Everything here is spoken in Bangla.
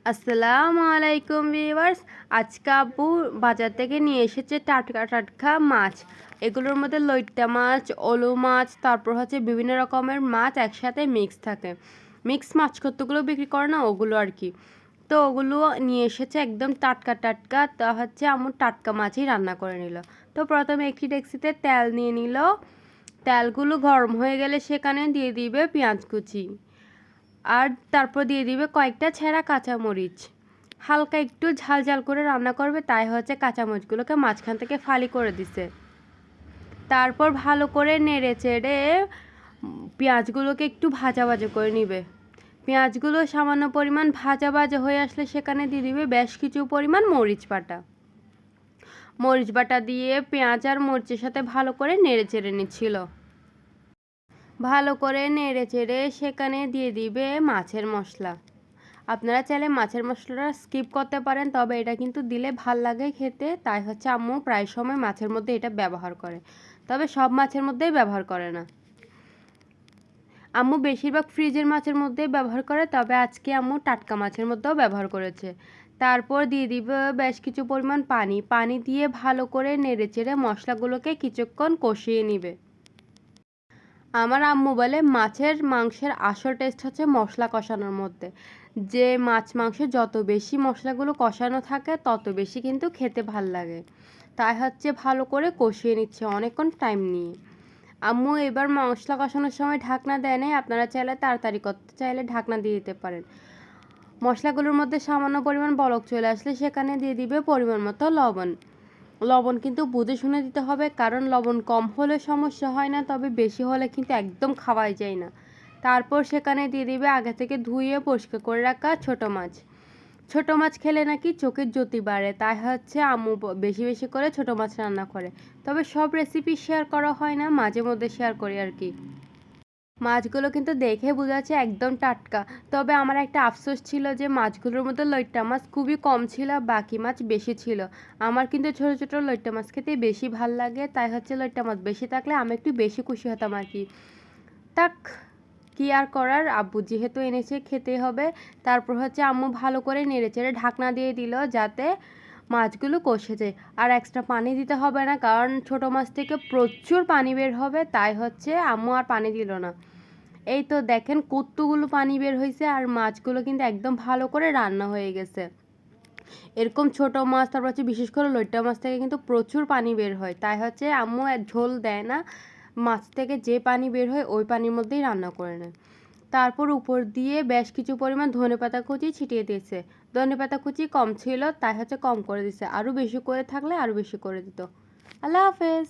আসসালামু আলাইকুম ভিউয়ার্স। আজকে আব্বু বাজার থেকে নিয়ে এসেছে টাটকা টাটকা মাছ। এগুলোর মধ্যে লইট্টা মাছ, ওলু মাছ, তারপর হচ্ছে বিভিন্ন রকমের মাছ একসাথে মিক্স থাকে। মিক্স মাছ কতগুলো বিক্রি করে না, ওগুলো আর কি। তো ওগুলো নিয়ে এসেছে একদম টাটকা টাটকা। তা হচ্ছে আম্মু টাটকা মাছই রান্না করে নিল। তো প্রথমে একটি ডেক্সিতে তেল নিয়ে নিল। তেলগুলো গরম হয়ে গেলে সেখানে দিয়ে দিবে পেঁয়াজ কুচি, আর তারপর দিয়ে দিবে কয়েকটা ছেঁড়া কাঁচামরিচ। হালকা একটু ঝাল ঝাল করে রান্না করবে, তাই হচ্ছে কাঁচামরিচগুলোকে মাঝখান থেকে ফালি করে দিছে। তারপর ভালো করে নেড়ে চেড়ে পেঁয়াজগুলোকে একটু ভাজা ভাজা করে নিবে। পেঁয়াজগুলো সামান্য পরিমাণ ভাজা ভাজা হয়ে আসলে সেখানে দিয়ে দিবে বেশ কিছু পরিমাণ মরিচ বাটা। মরিচ বাটা দিয়ে পেঁয়াজ আর মরিচের সাথে ভালো করে নেড়ে চেড়ে নিচ্ছিল। ভালো করে নেড়ে চেড়ে সেখানে দিয়ে দিবে মাছের মশলা। আপনারা চাইলে মাছের মশলাটা স্কিপ করতে পারেন, তবে এটা কিন্তু দিলে ভাল লাগে খেতে, তাই হচ্ছে আম্মু প্রায় সময় মাছের মধ্যে এটা ব্যবহার করে, তবে সব মাছের মধ্যেই ব্যবহার করে না। আম্মু বেশিরভাগ ফ্রিজের মাছের মধ্যেই ব্যবহার করে, তবে আজকে আম্মু টাটকা মাছের মধ্যেও ব্যবহার করেছে। তারপর দিয়ে দিবে বেশ কিছু পরিমাণ পানি দিয়ে ভালো করে নেড়ে চেড়ে মশলাগুলোকে কিছুক্ষণ কষিয়ে নিবে। আমার আম্মু বলে মাছের মাংসের আসল টেস্ট হচ্ছে মশলা কষানোর মধ্যে। যে মাছ মাংসে যত বেশি মশলাগুলো কষানো থাকে তত বেশি কিন্তু খেতে ভাল লাগে। তাই হচ্ছে ভালো করে কষিয়ে নিচ্ছে অনেকক্ষণ টাইম নিয়ে। আম্মু এবার মশলা কষানোর সময় ঢাকনা দেয় নাই, আপনারা চাইলে তাড়াতাড়ি করতে চাইলে ঢাকনা দিয়ে দিতে পারেন। মশলাগুলোর মধ্যে সামান্য পরিমাণ বলক চলে আসলে সেখানে দিয়ে দিবে পরিমাণ মতো লবণ। লবণ কিন্তু বুঝে শুনে দিতে হবে, কারণ লবণ কম হলে সমস্যা হয় না, তবে বেশি হলে কিন্তু একদম খাওয়াই যায় না। তারপর সেখানে দিয়ে দিবে আগে থেকে ধুয়ে পরিষ্কার করে রাখা ছোটো মাছ। ছোটো মাছ খেলে নাকি চোখের জ্যোতি বাড়ে, তাই হচ্ছে আম্মু বেশি বেশি করে ছোটো মাছ রান্না করে। তবে সব রেসিপি শেয়ার করা হয় না, মাঝে মধ্যে শেয়ার করি আর কি। মাছগুলো কিন্তু দেখে বোঝা যাচ্ছে একদম টাটকা। তবে আমার একটা আফসোস ছিল যে মাছগুলোর মধ্যে লইট্টা মাছ খুবই কম ছিল, বাকি মাছ বেশি ছিল। আমার কিন্তু ছোট ছোট লইট্টা মাছ খেতে বেশি ভাল লাগে, তাই হচ্ছে লইট্টা মাছ বেশি থাকলে আমি একটু বেশি খুশি হতাম আর কি। তাক, কি আর করার, আব্বু যেহেতু এনেছে খেতে হবে। তারপর হচ্ছে আম্মু ভালো করে নেড়েচেড়ে ঢাকনা দিয়ে দিল যাতে মাছগুলো কষে যায়। আর এক্সট্রা পানি দিতে হবে না, কারণ ছোট মাছ থেকে প্রচুর পানি বের হবে, তাই হচ্ছে আম্মু আর পানি দিল না। এই তো দেখেন কতগুলো পানি বের হয়েছে, আর মাছগুলো কিন্তু একদম ভালো করে রান্না হয়ে গেছে। এরকম ছোট মাছ, তারপর হচ্ছে বিশেষ করে লইট্টা মাছ থেকে কিন্তু প্রচুর পানি বের হয়, তাই হচ্ছে আম্মু ঝোল দেয় না, মাছ থেকে যে পানি বের হয় ওই পানির মধ্যেই রান্না করে নেয়। তারপর উপর দিয়ে বেশ কিছু পরিমাণ ধনেপাতা কুচি ছিটিয়ে দিয়েছে। ধনেপাতা কুচি কম ছিল, তাই হচ্ছে কম করে দিছে, আরও বেশি করে থাকলে আরও বেশি করে দিত। আল্লাহ হাফেজ।